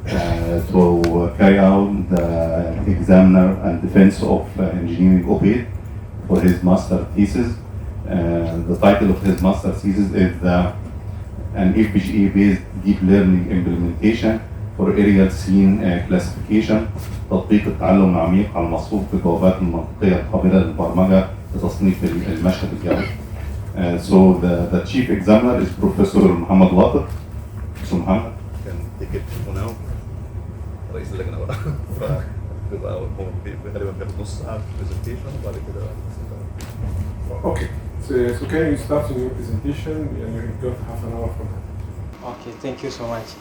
to carry out the examiner and defense of engineering Obed for his master thesis. The title of his master thesis is an FPGA-based deep learning implementation for aerial scene classification، تطبيق التعلم العميق على المصفوف بالبوابات المنطقية القابلة للبرمجة لتصنيف المشهد الجوي. So the chief examiner is Professor Muhammad Water. So Muhammad can take it for now. رئيس اللجنة بقى. فبيبقى هو غالبا بياخد نص ساعة presentation وبعد كده. Okay. So can you start your presentation and you got half an hour from that. Okay, thank you so much.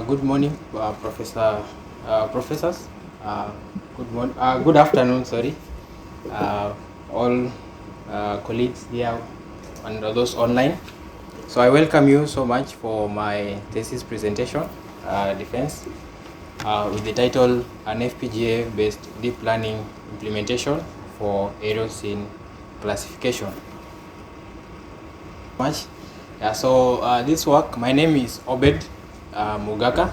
Good morning, professors. Good afternoon, sorry. All colleagues here and those online. So I welcome you so much for my thesis presentation, defense, with the title An FPGA-Based Deep Learning Implementation for Aerial Scene Classification. This work, my name is Obed Mogaka,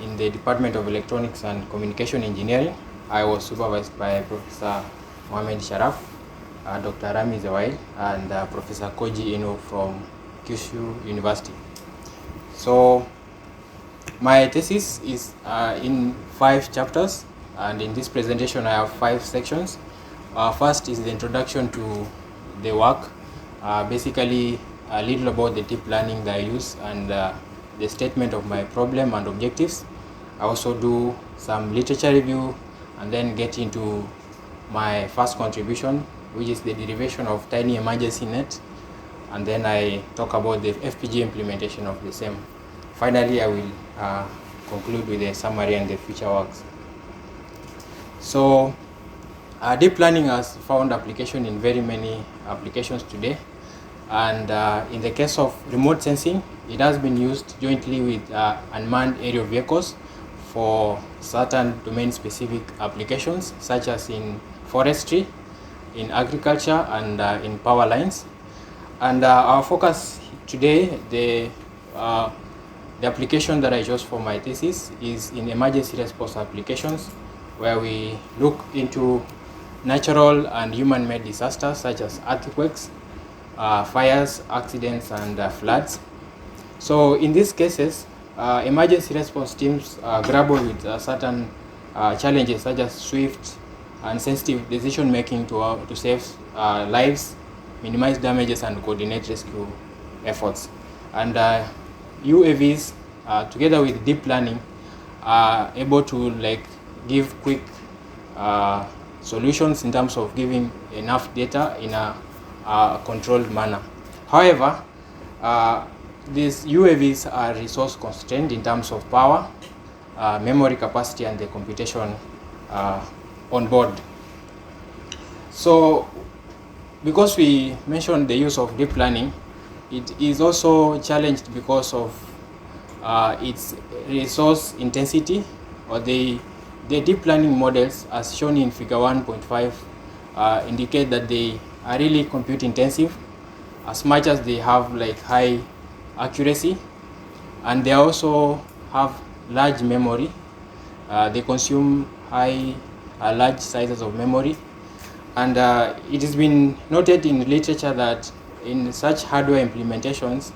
in the Department of Electronics and Communication Engineering. I was supervised by Professor Mohamed Sharaf, Dr. Rami Zawail, and Professor Koji Ino from Kyushu University. So my thesis is in 5 chapters, and in this presentation I have 5 sections. First is the introduction to the work, basically a little about the deep learning that I use and the statement of my problem and objectives. I also do some literature review and then get into my first contribution, which is the derivation of TinyEmergencyNet, and then I talk about the FPGA implementation of the same. Finally, I will conclude with a summary and the future works. So deep learning has found application in very many applications today, and in the case of remote sensing, it has been used jointly with unmanned aerial vehicles for certain domain-specific applications, such as in forestry, in agriculture, and in power lines. And our focus today, the application that I chose for my thesis is in emergency response applications, where we look into natural and human-made disasters such as earthquakes, fires, accidents, and floods. So in these cases, emergency response teams grapple with certain challenges such as swift and sensitive decision making to save lives, minimize damages, and coordinate rescue efforts. And UAVs, together with deep learning, are able to give quick solutions in terms of giving enough data in a controlled manner. However, these UAVs are resource constrained in terms of power, memory capacity, and the computation on board. So because we mentioned the use of deep learning, it is also challenged because of its resource intensity, or the deep learning models, as shown in figure 1.5, indicate that they are really compute intensive, as much as they have high accuracy, and they also have large memory. They consume large sizes of memory, and it has been noted in literature that in such hardware implementations,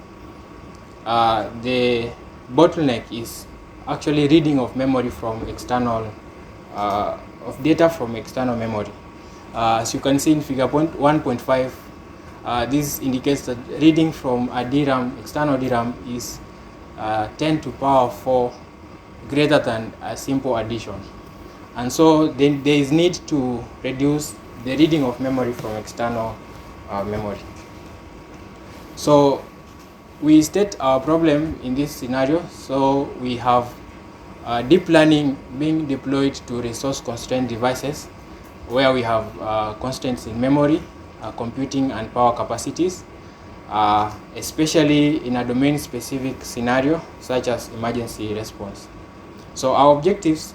the bottleneck is actually reading of memory from external of data from external memory. As you can see in figure 1.5, this indicates that reading from a DRAM, external DRAM, is 10 to the power 4 greater than a simple addition. And so then there is need to reduce the reading of memory from external memory. So we state our problem in this scenario. So we have deep learning being deployed to resource-constrained devices, where we have constraints in memory, computing, and power capacities, especially in a domain-specific scenario such as emergency response. So our objectives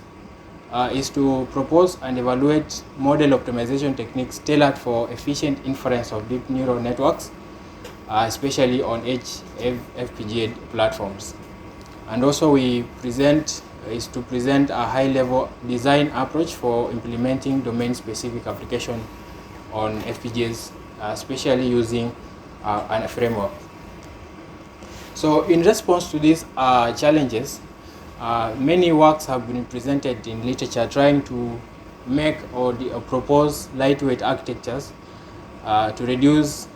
is to propose and evaluate model optimization techniques tailored for efficient inference of deep neural networks, especially on edge FPGA platforms. And also we present a high-level design approach for implementing domain-specific application on FPGAs, especially using a framework. So in response to these challenges, many works have been presented in literature trying to make or propose lightweight architectures to reduce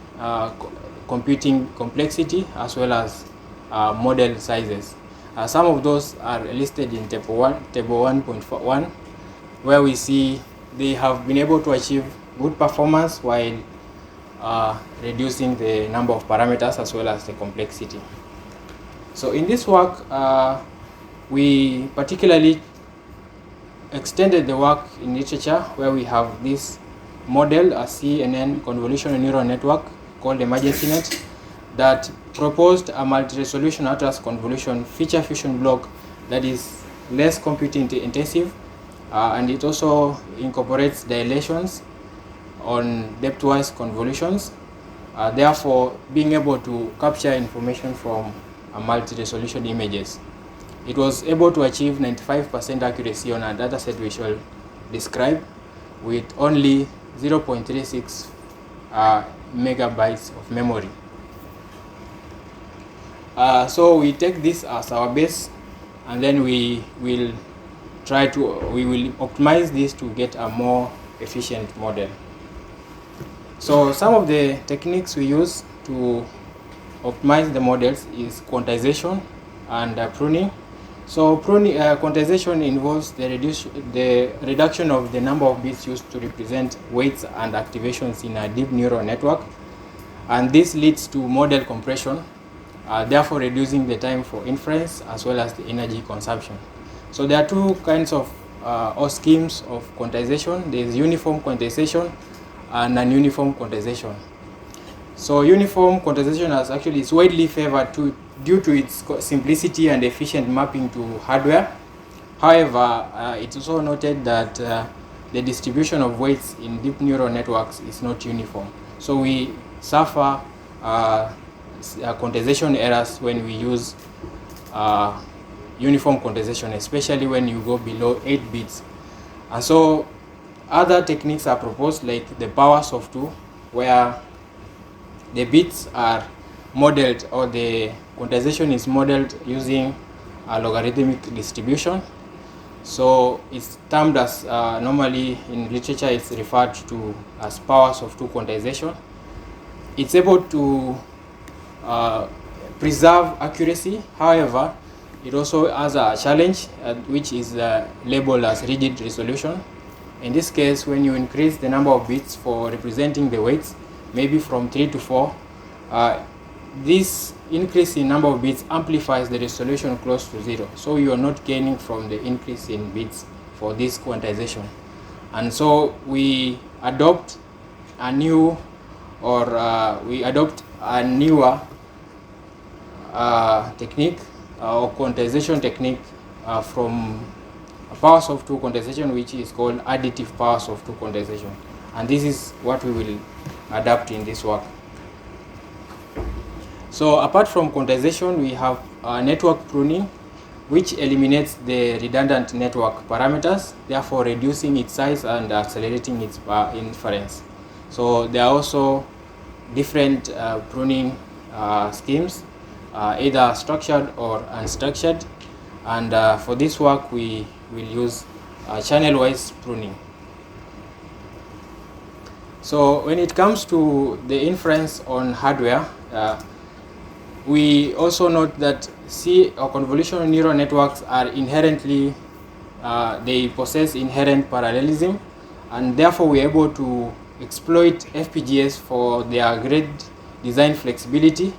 computing complexity as well as model sizes. Some of those are listed in table 1.1, where we see they have been able to achieve good performance while reducing the number of parameters as well as the complexity. So in this work, we particularly extended the work in literature where we have this model, a CNN convolutional neural network called ECCE that proposed a multi-resolution atlas convolution feature fusion block that is less computing intensive, and it also incorporates dilations on depth-wise convolutions, therefore being able to capture information from multi-resolution images. It was able to achieve 95% accuracy on a dataset we shall describe with only 0.36 megabytes of memory. So we take this as our base, and then we will optimize this to get a more efficient model. So some of the techniques we use to optimize the models is quantization and pruning. So quantization involves the reduction of the number of bits used to represent weights and activations in a deep neural network, and this leads to model compression, therefore reducing the time for inference as well as the energy consumption. So there are two kinds of or schemes of quantization. There is uniform quantization and non-uniform quantization. So uniform quantization is widely favored due to its simplicity and efficient mapping to hardware. However, it's also noted that the distribution of weights in deep neural networks is not uniform. So we suffer quantization errors when we use uniform quantization, especially when you go below 8 bits. And so other techniques are proposed, like the powers of 2, where the bits are modeled, or the quantization is modeled using a logarithmic distribution. So it's termed as, normally in literature it's referred to as powers of 2 quantization. It's able to preserve accuracy. However, it also has a challenge, which is labeled as rigid resolution. In this case, when you increase the number of bits for representing the weights, maybe from 3 to 4, this increase in number of bits amplifies the resolution close to 0. So you are not gaining from the increase in bits for this quantization. And so we adopt a newer technique or quantization technique from powers of 2 quantization, which is called additive powers of 2 quantization. And this is what we will adapt in this work. So apart from quantization, we have network pruning, which eliminates the redundant network parameters, therefore reducing its size and accelerating its inference. So there are also different pruning schemes, either structured or unstructured. And for this work, we will use channel-wise pruning. So when it comes to the inference on hardware, we also note that convolutional neural networks are inherently, they possess inherent parallelism, and therefore we are able to exploit FPGAs for their great design flexibility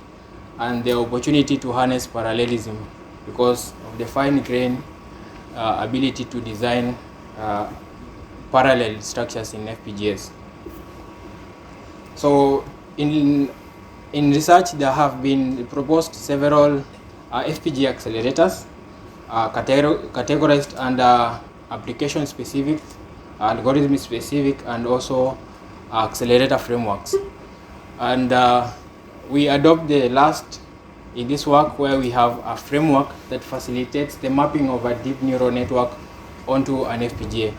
and the opportunity to harness parallelism because of the fine-grained ability to design parallel structures in FPGAs. So in research, there have been proposed several FPGA accelerators categorized under application-specific, algorithm-specific, and also accelerator frameworks. And we adopt the last in this work where we have a framework that facilitates the mapping of a deep neural network onto an FPGA.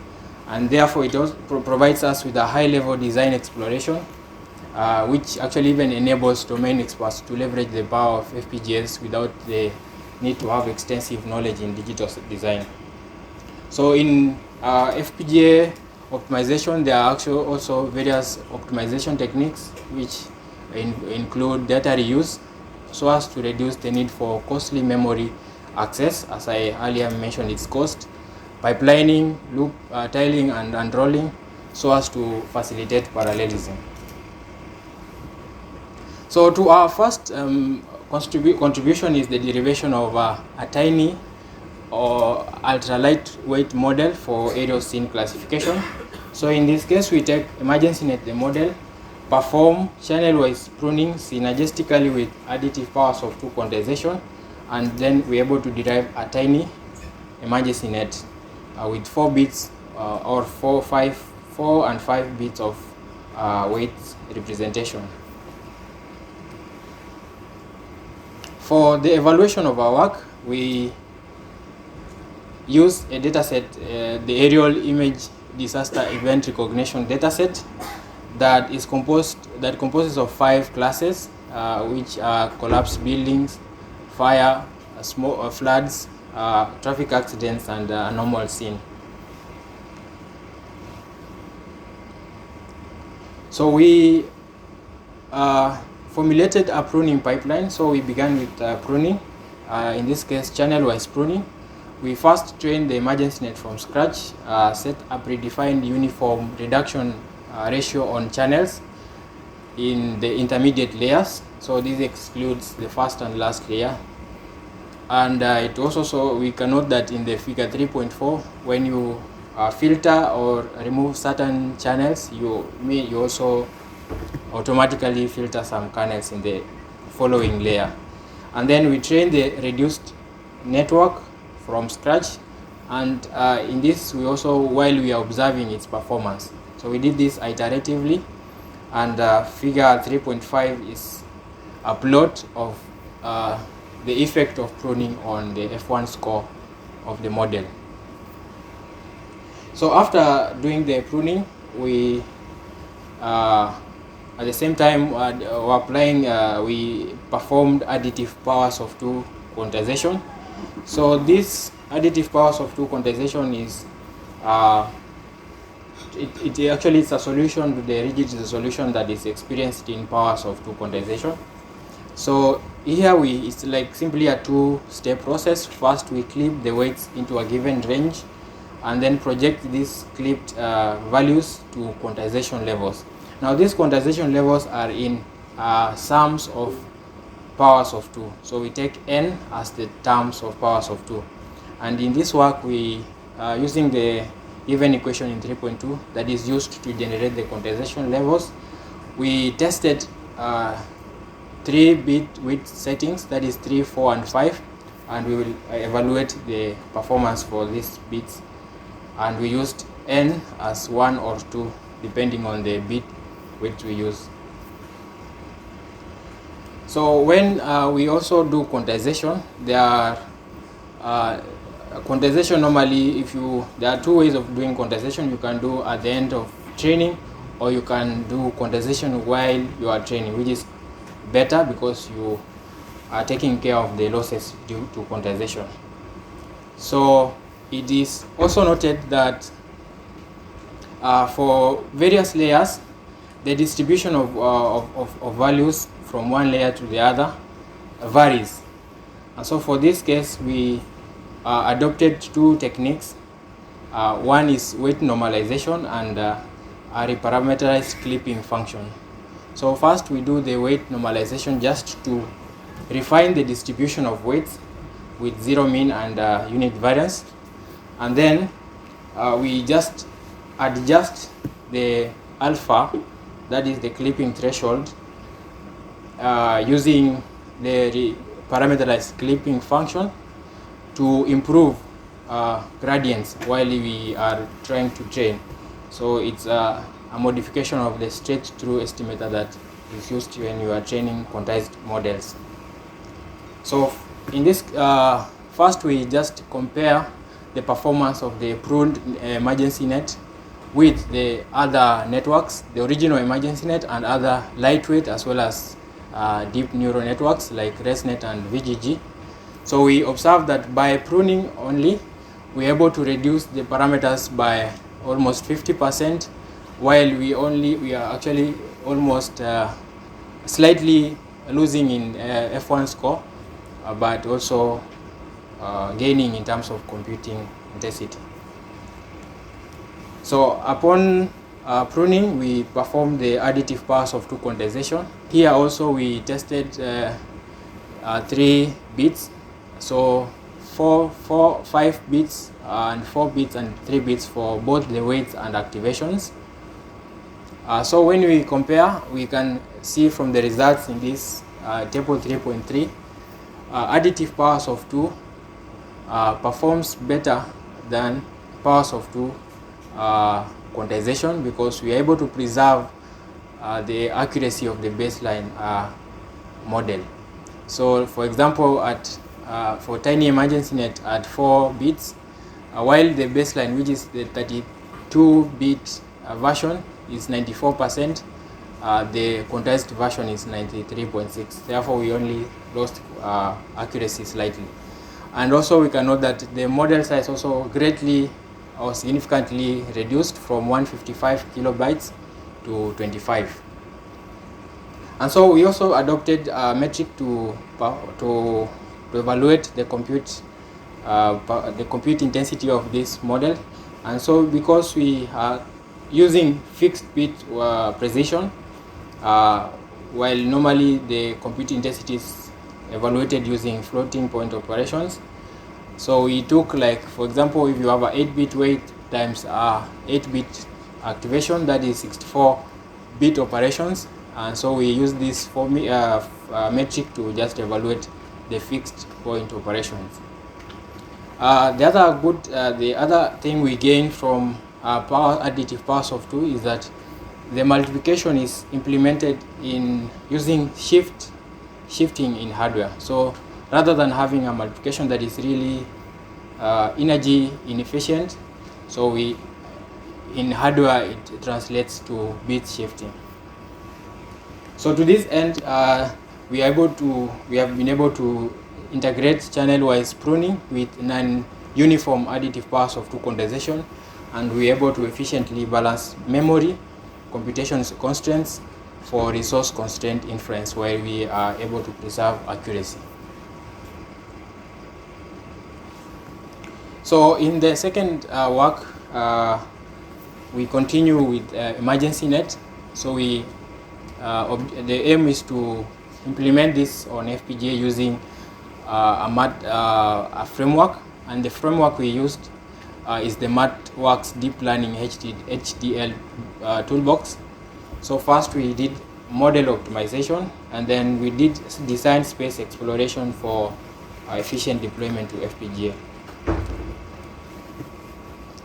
And therefore it also provides us with a high-level design exploration, which actually even enables domain experts to leverage the power of FPGAs without the need to have extensive knowledge in digital design. So in FPGA optimization, there are actually also various optimization techniques which include data reuse so as to reduce the need for costly memory access, as I earlier mentioned its cost, pipelining, loop tiling and unrolling so as to facilitate parallelism. So to our first contribution is the derivation of a tiny or ultra-lightweight model for aerial scene classification. So in this case, we take ECCE, the model, perform channel-wise pruning synergistically with additive powers of 2 quantization, and then we're able to derive a tiny ECCE with 4 bits or 4 and 5 bits of weight representation. For the evaluation of our work, we use a dataset, the aerial image disaster event recognition dataset that composes of 5 classes, which are collapsed buildings, fire, floods, traffic accidents, and a normal scene. So we formulated a pruning pipeline. So we began with pruning, in this case channel-wise pruning. We first trained the ECCE from scratch, set a predefined uniform reduction ratio on channels in the intermediate layers. So this excludes the first and last layer. And it also, so we can note that in the figure 3.4, when you filter or remove certain channels, you also automatically filter some kernels in the following layer. And then we train the reduced network from scratch, and in this we also, while we are observing its performance, so we did this iteratively, and figure 3.5 is a plot of the effect of pruning on the F1 score of the model. So after doing the pruning, we at the same time we performed additive powers of 2 quantization. So this additive powers of 2 quantization is it actually is a solution to the rigid solution that is experienced in powers of 2 quantization. So here it's like simply a 2-step process. First we clip the weights into a given range, and then project these clipped values to quantization levels. Now these quantization levels are in sums of powers of 2. So we take n as the terms of powers of 2. And in this work, we using the given equation in 3.2 that is used to generate the quantization levels, we tested 3-bit width settings, that is 3, 4, and 5, and we will evaluate the performance for these bits. And we used n as 1 or 2 depending on the bit width we use. So when we also do quantization, there are quantization normally, there are 2 ways of doing quantization. You can do at the end of training, or you can do quantization while you are training, which is better because you are taking care of the losses due to quantization. So it is also noted that for various layers, the distribution of values from one layer to the other varies. And so for this case, we adopted 2 techniques. One is weight normalization and a reparameterized clipping function. So first we do the weight normalization just to refine the distribution of weights with 0 mean and unit variance. And then we just adjust the alpha, that is the clipping threshold, using the parameterized clipping function to improve gradients while we are trying to train. So it's a modification of the straight through estimator that is used when you are training quantized models. So in this, first we just compare the performance of the pruned ECCE with the other networks, the original ECCE and other lightweight as well as deep neural networks like ResNet and VGG. So we observed that by pruning only, we're able to reduce the parameters by almost 50%, while we are actually almost slightly losing in F1 score, but also gaining in terms of computing intensity. So upon pruning, we performed the additive pass of 2 quantization. Here also we tested 3 bits, so 5 bits and 4 bits and 3 bits for both the weights and activations. So when we compare, we can see from the results in this table 3.3, additive powers of 2 performs better than powers of 2 quantization, because we are able to preserve the accuracy of the baseline model. So for example, for TinyEmergencyNet at 4 bits, while the baseline, which is the 32-bit version, is 94%, the quantized version is 93.6. Therefore, we only lost accuracy slightly. And also we can note that the model size also greatly or significantly reduced from 155 kilobytes to 25. And so we also adopted a metric to evaluate the compute intensity of this model. And so because we are using fixed bit precision, while normally the compute intensity is evaluated using floating point operations, so we took, like, for example, if you have a 8-bit weight times 8-bit activation, that is 64-bit operations, and so we use this metric to just evaluate the fixed point operations. The other thing we gain from additive powers of 2 is that the multiplication is implemented in using shifting in hardware. So rather than having a multiplication that is really energy inefficient, so in hardware it translates to bit shifting. So to this end, we have been able to integrate channel-wise pruning with non-uniform additive powers of 2 quantization, and we are able to efficiently balance memory, computation constraints for resource constraint inference, where we are able to preserve accuracy. So in the second work, we continue with EmergencyNet. So the aim is to implement this on FPGA using a framework, and the framework we used is the MathWorks Deep Learning HDL toolbox. So first we did model optimization, and then we did design space exploration for efficient deployment to FPGA.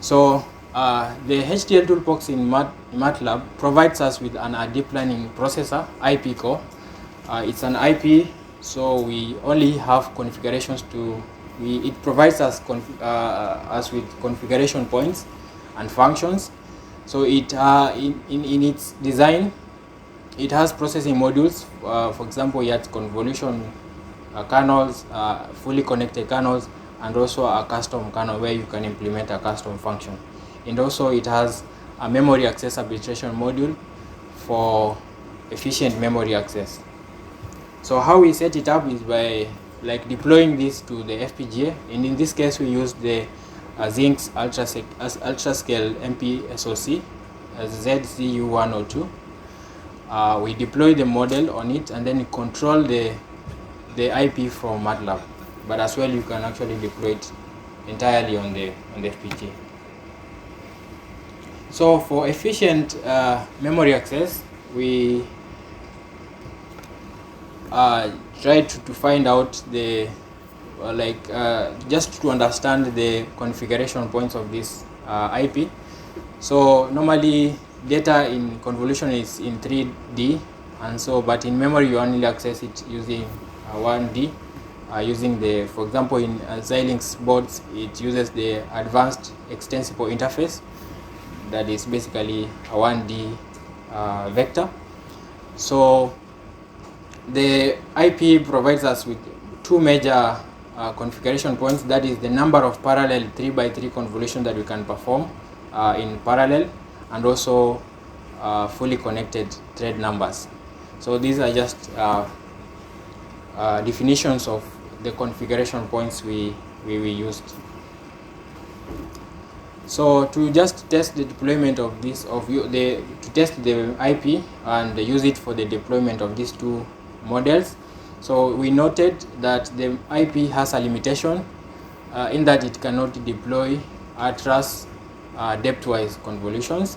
So the HDL toolbox in MATLAB provides us with a deep learning processor, IP core. It's an IP, so we only have configurations it provides us with configuration points and functions. So it in its design, it has processing modules. For example, it has convolution kernels, fully connected kernels, and also a custom kernel where you can implement a custom function. And also it has a memory access arbitration module for efficient memory access. So how we set it up is by deploying this to the FPGA, and in this case we use the Zinx ultrascale MP SoC ZCU102. We deploy the model on it, and then we control the IP from MATLAB. But as well, you can actually deploy it entirely on the FPGA. So for efficient memory access, we try to find out the just to understand the configuration points of this IP. So normally data in convolution is in 3D, and so but in memory you only access it using 1D. using the, for example, in Xilinx boards, it uses the advanced extensible interface that is basically a 1D vector. So the IP provides us with two major configuration points. That is the number of parallel 3x3 convolution that we can perform in parallel, and also fully connected thread numbers. So these are just definitions of the configuration points we used. So to just test the deployment of this, to test the IP and use it for the deployment of these two models. So we noted that the IP has a limitation in that it cannot deploy atlas depth-wise convolutions,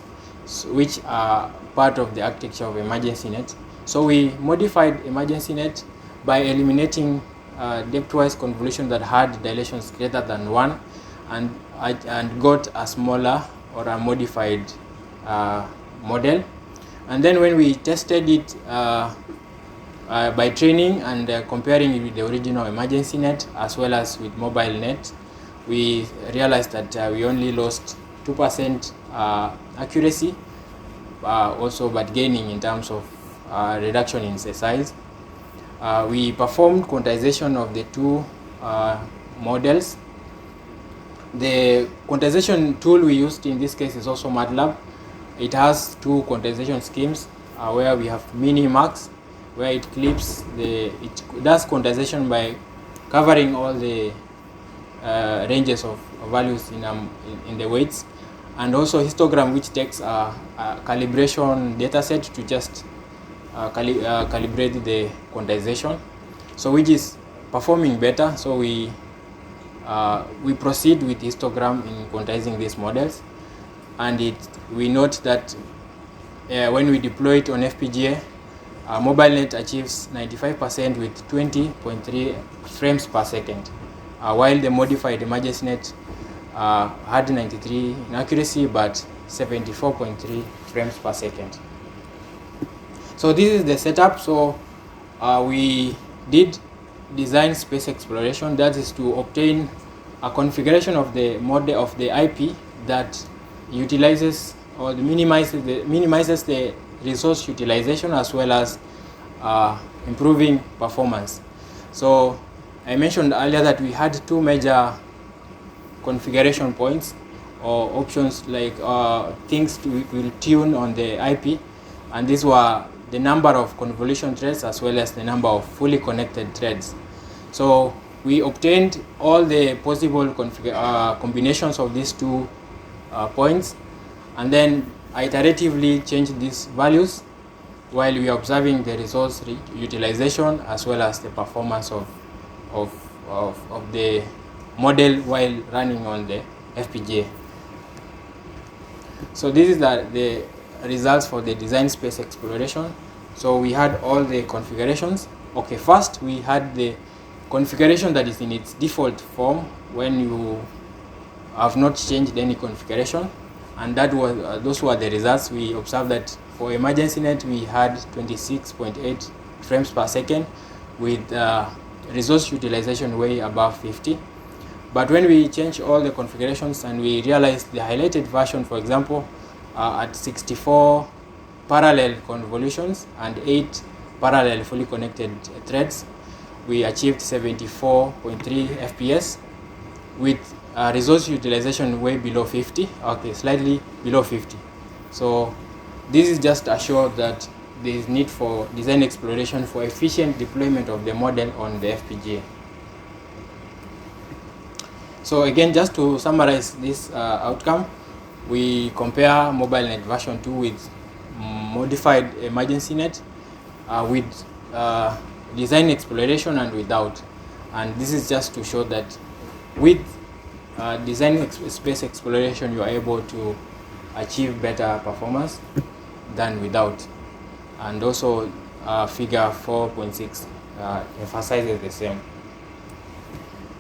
which are part of the architecture of ECCE. So we modified ECCE by eliminating depth-wise convolution that had dilations greater than 1, and got a smaller or a modified model. And then when we tested it by training and comparing it with the original ECCE as well as with MobileNet, we realized that we only lost 2% accuracy, also but gaining in terms of reduction in the size. We performed quantization of the two models. The quantization tool we used in this case is also MATLAB. It has two quantization schemes where we have minimax, where it clips it does quantization by covering all the ranges of values in the weights, and also histogram, which takes a calibration dataset to just calibrate the quantization, so which is performing better. So we proceed with histogram in quantizing these models, and we note that when we deploy it on FPGA, MobileNet achieves 95% with 20.3 frames per second, while the modified ECCE had 93 in accuracy but 74.3 frames per second. So this is the setup. So we did design space exploration, that is to obtain a configuration of the model of the IP that utilizes or minimizes the resource utilization as well as improving performance. So I mentioned earlier that we had two major configuration points or options, like things we will tune on the IP, and these were the number of convolution threads as well as the number of fully connected threads. So we obtained all the possible combinations of these two points, and then iteratively changed these values while we are observing the resource utilization as well as the performance of the model while running on the FPGA. So this is the results for the design space exploration. So we had all the configurations. Okay, first we had the configuration that is in its default form when you have not changed any configuration, and that was those were the results. We observed that for ECCE we had 26.8 frames per second with resource utilization way above 50. But when we changed all the configurations and we realized the highlighted version, for example, at 64 parallel convolutions and 8 parallel fully connected threads, we achieved 74.3 FPS with resource utilization way below 50, okay, slightly below 50. So this is just to show that there is need for design exploration for efficient deployment of the model on the FPGA. So again, just to summarize this outcome, we compare MobileNet version 2 with modified ECCE with design exploration and without. And this is just to show that with design space exploration, you are able to achieve better performance than without. And also figure 4.6 emphasizes the same.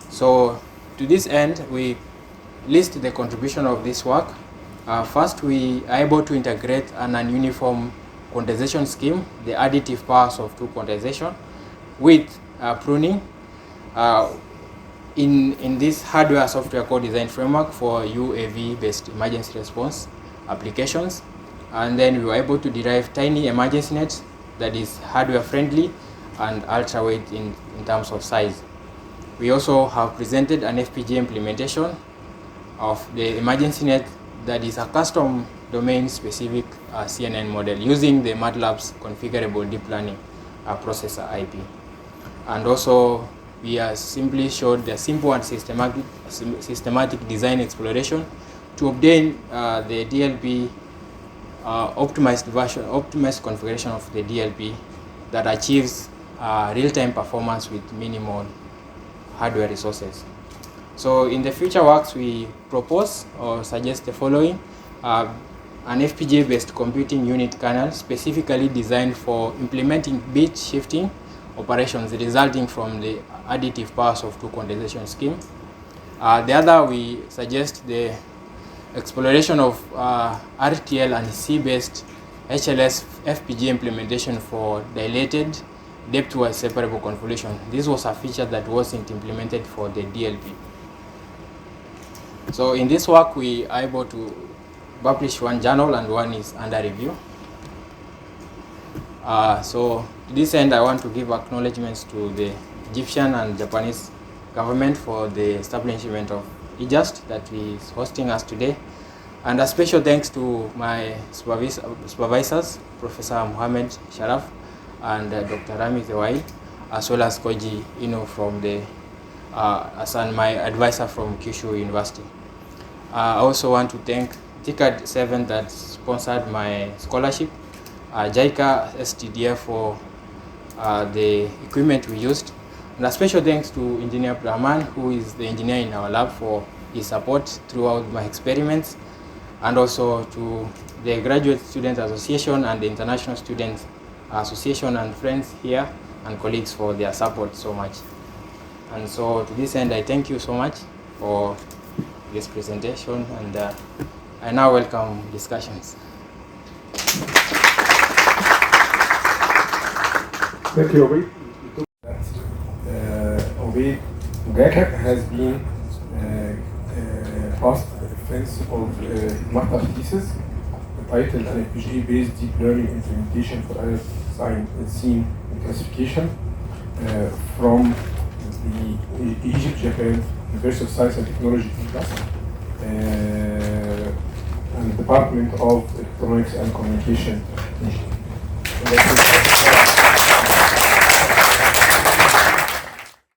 So to this end, we list the contribution of this work. First, we are able to integrate an uniform quantization scheme, the additive powers of two quantization, with pruning. in this hardware software co-design framework for UAV-based emergency response applications. And then we were able to derive TinyEmergencyNet that is hardware friendly and ultra weight in terms of size. We also have presented an FPGA implementation of the EmergencyNet that is a custom domain specific CNN model using the MATLAB's configurable deep learning processor IP. And also we simply showed the simple and systematic design exploration to obtain the DLP optimized configuration of the DLP that achieves real-time performance with minimal hardware resources. So in the future works, we propose or suggest the following: an FPGA-based computing unit kernel specifically designed for implementing bit shifting operations resulting from the additive powers of two quantization scheme. The other, we suggest the exploration of RTL and C-based HLS FPGA implementation for dilated depth-wise separable convolution. This was a feature that wasn't implemented for the DLP. So in this work, we are able to publish one journal and one is under review. So to this end, I want to give acknowledgements to the Egyptian and Japanese government for the establishment of EJUST that is hosting us today. And a special thanks to my supervisors, Professor Mohammed Sharaf and Dr. Rami Zewai, as well as Koji Ino from and my advisor from Kyushu University. I also want to thank TICAD 7 that sponsored my scholarship, JICA STDF for the equipment we used, and a special thanks to Engineer Brahman, who is the engineer in our lab, for his support throughout my experiments, and also to the Graduate Student Association and the International Student Association and friends here and colleagues for their support so much. And so to this end, I thank you so much for this presentation, and I now welcome discussions. Thank you, Obed. Obed Mogaka has been passed the defense of his master thesis entitled an FPGA-based deep learning implementation for additive scene classification from the Egypt, Japan University of Science and Technology and Department of Electronics and Communication Engineering.